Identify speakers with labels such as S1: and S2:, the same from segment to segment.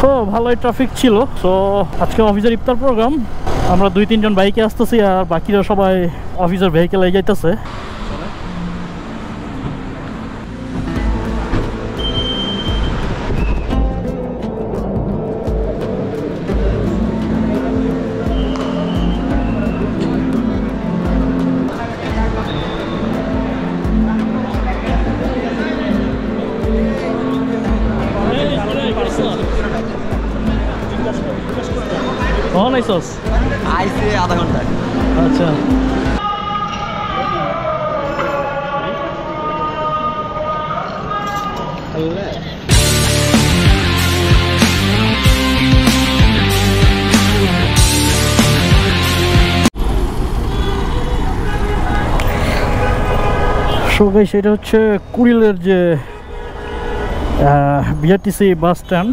S1: তো ভালোই ট্রাফিক ছিল। তো আজকে অফিসের ইফতার প্রোগ্রাম, আমরা 2-3 জন বাইকে আসতেছি আর বাকিরা সবাই অফিসের ভেহিকেলে যাইতেছে। কখন আইসস?
S2: আইসে আধা ঘন্টা।
S1: আচ্ছা, সেটা হচ্ছে কুড়িলের যে বিআরটিসি বাস স্ট্যান্ড।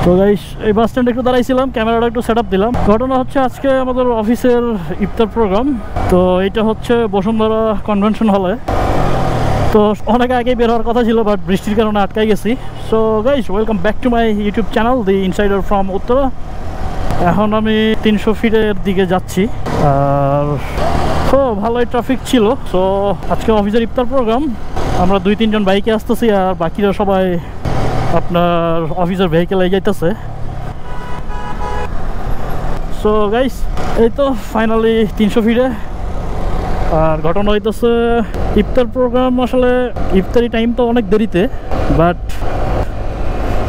S1: তো গাইস এই বাস স্ট্যান্ডে একটু দাঁড়াইছিলাম, ক্যামেরাটা একটু সেট আপ দিলাম। ঘটনা হচ্ছে আজকে আমাদের অফিসের ইফতার প্রোগ্রাম। তো এটা হচ্ছে বসুন্ধরা কনভেনশন হলে। তো অনেক আগে বের হওয়ার কথা ছিল, বাট বৃষ্টির কারণে আটকাই গেছি। So guys welcome back to my YouTube channel the insider from Uttara. এখন আমি 300 ফিটের দিকে যাচ্ছি আর তো ভালোই ট্রাফিক ছিল। তো আজকে অফিসের ইফতার প্রোগ্রাম, আমরা 2-3 জন বাইকে আসতেছি আর বাকিরা সবাই আপনার অফিসের ভেহিকেলে যাইতেছে। সো গাইস এই তো ফাইনালি 300 ফিটে। আর ঘটনা হইতেছে ইফতার প্রোগ্রাম, আসলে ইফতারি টাইম তো অনেক দেরিতে, বাট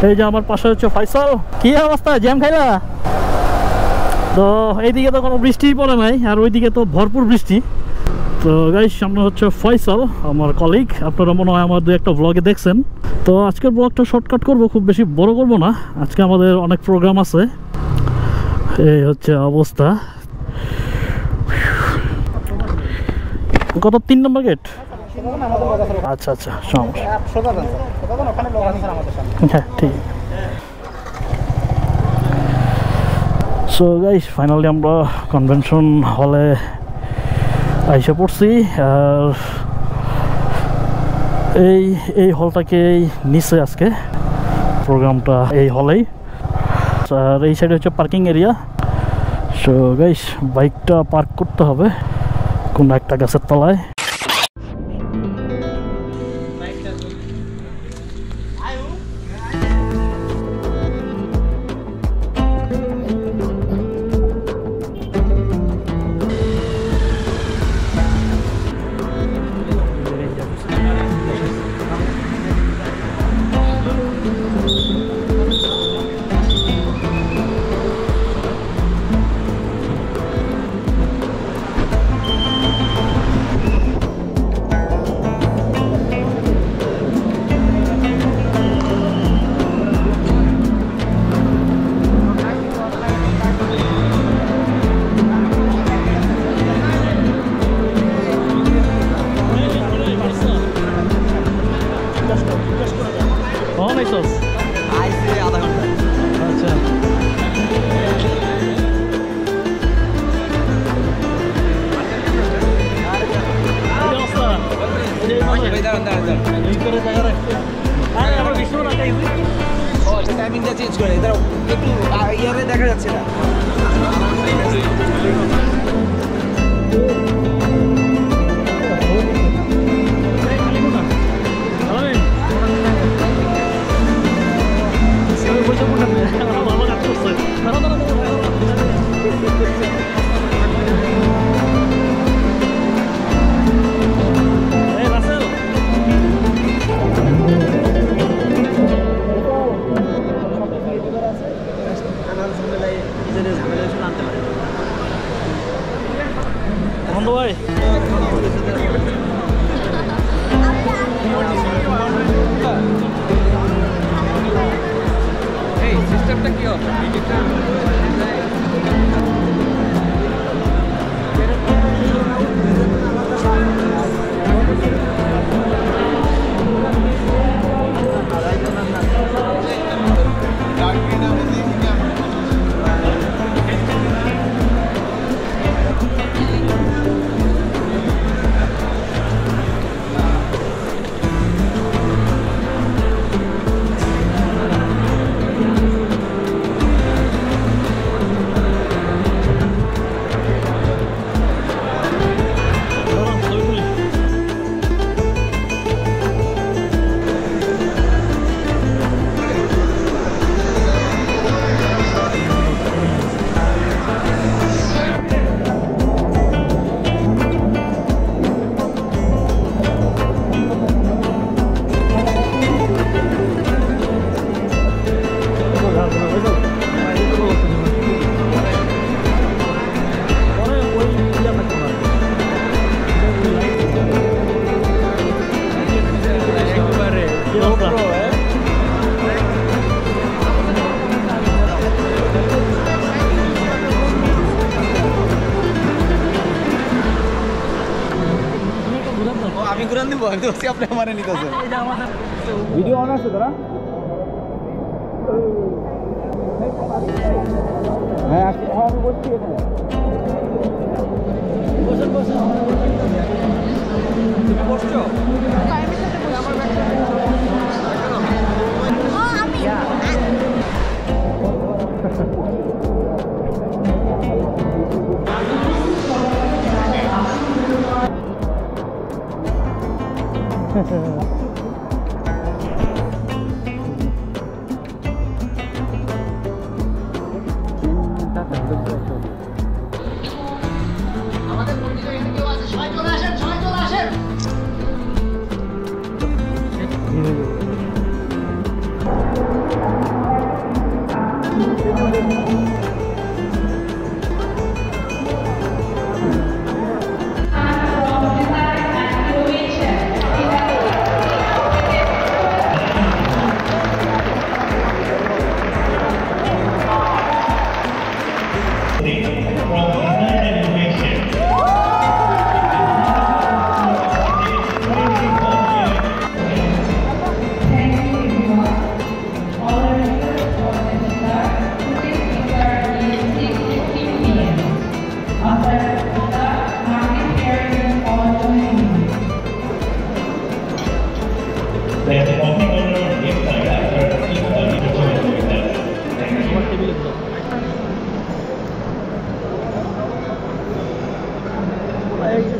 S1: এই যে আমার পাশে হচ্ছে ফয়সাল। কি অবস্থা, জ্যাম খাইলা? তো এইদিকে তো কোনো বৃষ্টি পড়ে নাই আর ওইদিকে তো ভরপুর বৃষ্টি। তো গাইস সামনে হচ্ছে ফয়সাল, আমার কলিগ। আপনারা মনে হয় আমার 2-1টা ব্লগে দেখছেন। তো আজকের ব্লগটা শর্টকাট করব, খুব বেশি বড় করব না। আজকে আমাদের অনেক প্রোগ্রাম আছে। এই হচ্ছে অবস্থা। কত 3 নম্বর গেট? আচ্ছা আচ্ছা, হ্যাঁ ঠিক। সো গাইস ফাইনালি আমরা কনভেনশন হলে আইসা পড়ছি। আর এই হলটাকে নিচে আজকে প্রোগ্রামটা এই হলেই। আর এই সাইডে হচ্ছে পার্কিং এরিয়া। সো গাইস বাইকটা পার্ক করতে হবে কোনো একটা গাছের তলায়।
S2: আইসে আধা ঘন্টা।
S1: আচ্ছা,
S2: টাইমিংটা চেঞ্জ করে একটু ইয়ারে দেখা যাচ্ছে না।
S1: বন্ধু ভাই
S2: এই সিস্টেমটা কি হবে? আমি তো বলছি আপনি আমারে নিতেছেন ভিডিও অন আছে তোরা হ্যাঁ আমি বলছি এখানে বসুন বসুন তুমি বসছো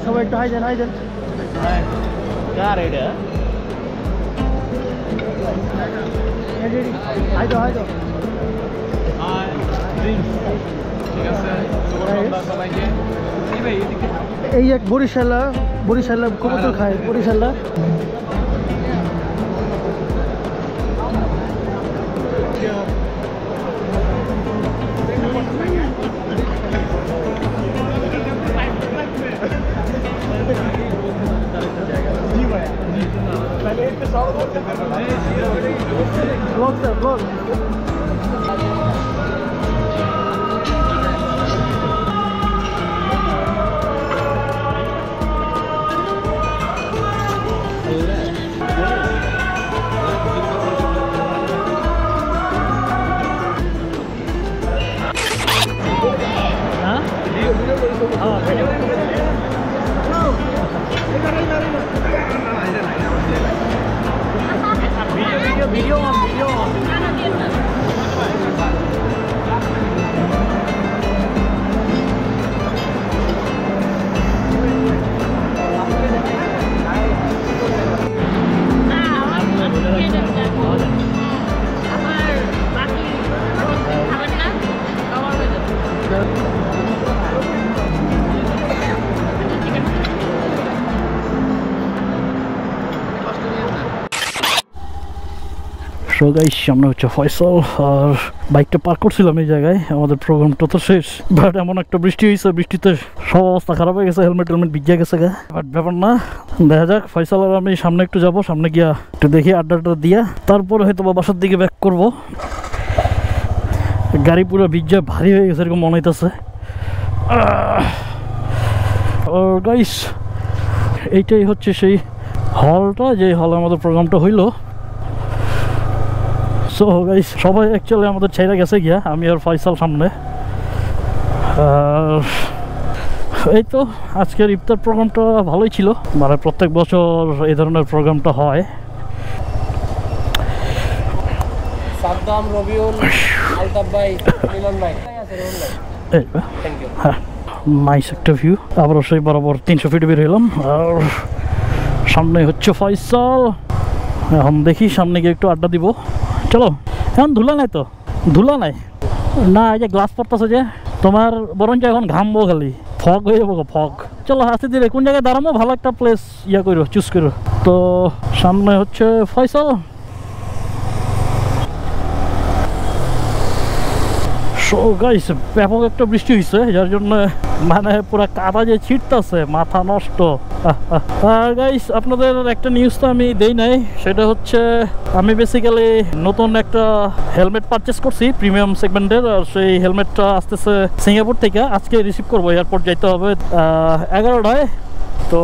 S1: সবাই একটু হাই দেন কার এটা হাই তো এই এক বরিশালা কবুতর খায় বরিশালা vlog video on. So guys আমরা হচ্ছে ফয়সাল আর বাইকটা পার্ক করছিলাম এই জায়গায় আমাদের প্রোগ্রামটা তো শেষ বাট এমন একটা বৃষ্টি হয়েছে বৃষ্টিতে সব অবস্থা খারাপ হয়ে গেছে হেলমেট ভিজে গেছে বাট ব্যাপার না দেখা যাক ফয়সাল আর আমি সামনে একটু যাবো সামনে গিয়া একটু দেখি আড্ডাটা দিয়া তারপরে হয়তো বাসার দিকে ব্যাক করব গাড়ি পুরো ভিজা ভারী হয়ে গেছে এরকম মনে হইতেছে গাইস এইটাই হচ্ছে সেই হলটা যে হলে আমাদের প্রোগ্রামটা হইলো সো গাইস সবাই অ্যাকচুয়ালি আমাদের ছেড়ে গেছে গিয়া আমি আর ফয়সাল সামনে এই তো আজকের ইফতার প্রোগ্রামটা ভালোই ছিল মানে প্রত্যেক বছর এই ধরনের প্রোগ্রামটা হয়
S2: সাদ্দাম রবিউল আলতাফ ভাই মিলন ভাই
S1: হ্যাঁ নাইস একটা ভিউ আবার সেই বরাবর 300 ফিট বের হইলাম আর সামনে হচ্ছে ফয়সাল এখন দেখি সামনে গিয়ে একটু আড্ডা দিব চলো এখন ধুলা নাই না এই যে গ্লাস পড়তেছে যে তোমার বরঞ্চ এখন ঘামবো খালি ফগ হয়ে যাবো ফগ চলো হাসি দিলে কোন জায়গায় দাঁড়াবো ভালো একটা প্লেস ইয়া করো চুজ করো তো সামনে হচ্ছে ফয়সাল সো গাইস ব্যাপক একটা বৃষ্টি হয়েছে যার জন্য মানে পুরা কাদা যে ছিটতেছে মাথা নষ্ট আর গাইস আপনাদের একটা নিউজ তো আমি দেই নাই সেটা হচ্ছে আমি বেসিক্যালি নতুন একটা হেলমেট পারচেস করছি প্রিমিয়াম সেগমেন্টের আর সেই হেলমেটটা আসতেছে সিঙ্গাপুর থেকে আজকে রিসিভ করবো এয়ারপোর্ট যাইতে হবে 11টায় তো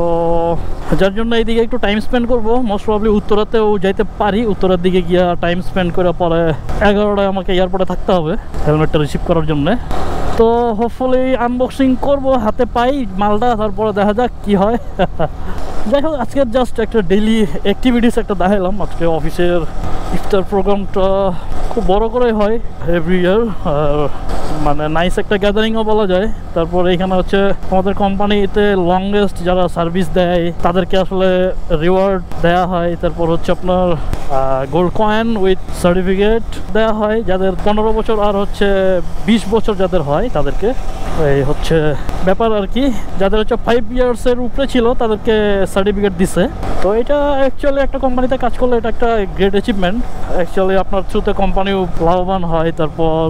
S1: যার জন্য এইদিকে একটু টাইম স্পেন্ড করবো। মোস্ট প্রবলি উত্তরাতেও যাইতে পারি, উত্তরার দিকে গিয়া টাইম স্পেন্ড করে পরে 11টায় আমাকে এয়ারপোর্টে থাকতে হবে হেলমেটটা রিসিভ করার জন্যে। তো হোপফুলি আনবক্সিং করব, হাতে পাই মালটা, তারপরে দেখা যাক কি হয়। যাই হোক, আজকের জাস্ট একটা ডেইলি অ্যাক্টিভিটিস একটা দেখালাম। আজকে অফিসের ইফতার প্রোগ্রামটা খুব বড় করে হয় এভরি ইয়ার, আর মানে নাইস একটা গ্যাদারিংও বলা যায়। তারপর এইখানে হচ্ছে আমাদের কোম্পানিতে লংগেস্ট যারা সার্ভিস দেয় তাদেরকে আসলে রিওয়ার্ড দেওয়া হয়। তারপর হচ্ছে আপনার গোল্ড কয়েন উইথ সার্টিফিকেট দেওয়া হয় যাদের 15 বছর আর হচ্ছে 20 বছর যাদের হয় তাদেরকে। এই হচ্ছে ব্যাপার আর কি। যাদের হচ্ছে 5 ইয়ার্সের উপরে ছিল তাদেরকে সার্টিফিকেট দিছে। তো এটা অ্যাকচুয়ালি একটা কোম্পানিতে কাজ করলে এটা একটা গ্রেট অ্যাচিভমেন্ট। অ্যাকচুয়ালি আপনার থ্রুতে কোম্পানিও লাভবান হয়, তারপর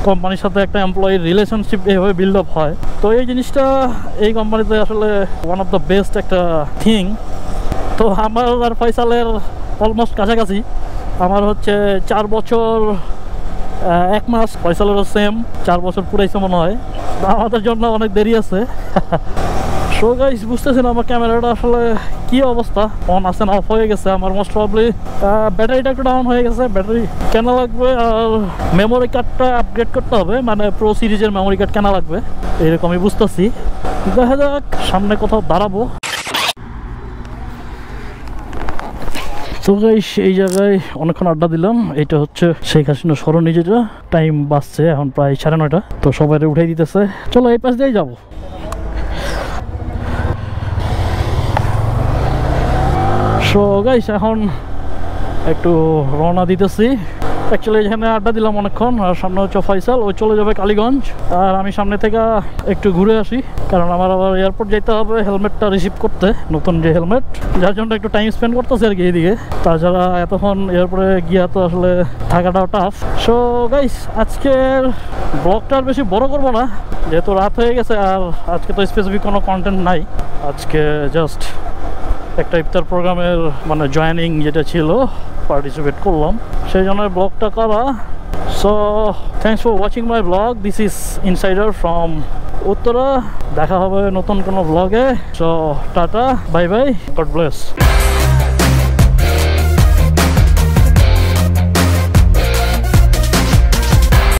S1: কোম্পানির সাথে একটা এমপ্লয়ির রিলেশনশিপ এভাবে বিল্ড আপ হয়। তো এই জিনিসটা এই কোম্পানিতে আসলে ওয়ান অফ দ্য বেস্ট একটা থিং। তো আমার আর ফয়সালের অলমোস্ট কাছাকাছি। আমার হচ্ছে 4 বছর 1 মাস, ফয়সালেরও সেম 4 বছর পুরাইছে মনে হয়। আমাদের জন্য অনেক দেরি আছে। সো গাইস, বুঝতেছেন আমার ক্যামেরাটা আসলে কি অবস্থা, অন আছে না অফ হয়ে গেছে। আমার মোস্ট প্রবলি ব্যাটারিটা একটু ডাউন হয়ে গেছে। ব্যাটারি কেনা লাগবে আর মেমোরি কার্ডটা আপগ্রেড করতে হবে, মানে প্রো সিরিজের মেমোরি কার্ড কেনা লাগবে এরকমই বুঝতেছি। দেখা যাক, সামনে কোথাও দাঁড়াবো। তো গাইস, এই জায়গায় অনেকক্ষণ আড্ডা দিলাম। এইটা হচ্ছে শেখ হাসিনা সরণি, যেটা টাইম বাজছে এখন প্রায় 9:30। তো সবাই উঠাই দিতেছে, চলো এই পাশ দিয়েই যাবো। সো গাইস, এখন একটু রওনা দিতেছি। অ্যাকচুয়ালি এখানে আড্ডা দিলাম অনেকক্ষণ, আর সামনে হচ্ছে ফয়সাল, ওই চলে যাবে কালীগঞ্জ। আর আমি সামনে থেকে একটু ঘুরে আসি, কারণ আমার আবার এয়ারপোর্ট যেতে হবে হেলমেটটা রিসিভ করতে, নতুন যে হেলমেট, যার জন্য একটু টাইম স্পেন্ড করতেছে আর কি এইদিকে। তাছাড়া এতক্ষণ এয়ারপোর্টে গিয়া তো আসলে থাকাটাও টাফ। সো গাইস, আজকের ব্লগটা আর বেশি বড় করবো না, যেহেতু রাত হয়ে গেছে। আর আজকে তো স্পেসিফিক কোনো কন্টেন্ট নাই, আজকে জাস্ট একটা ইফতার প্রোগ্রামের মানে জয়েনিং যেটা ছিল পার্টিসিপেট করলাম, সেই জন্য ব্লগটা করা। So thanks for watching my blog. This is insider from Uttara. দেখা হবে নতুন কোনো ব্লগে। So tata, bye bye, god bless.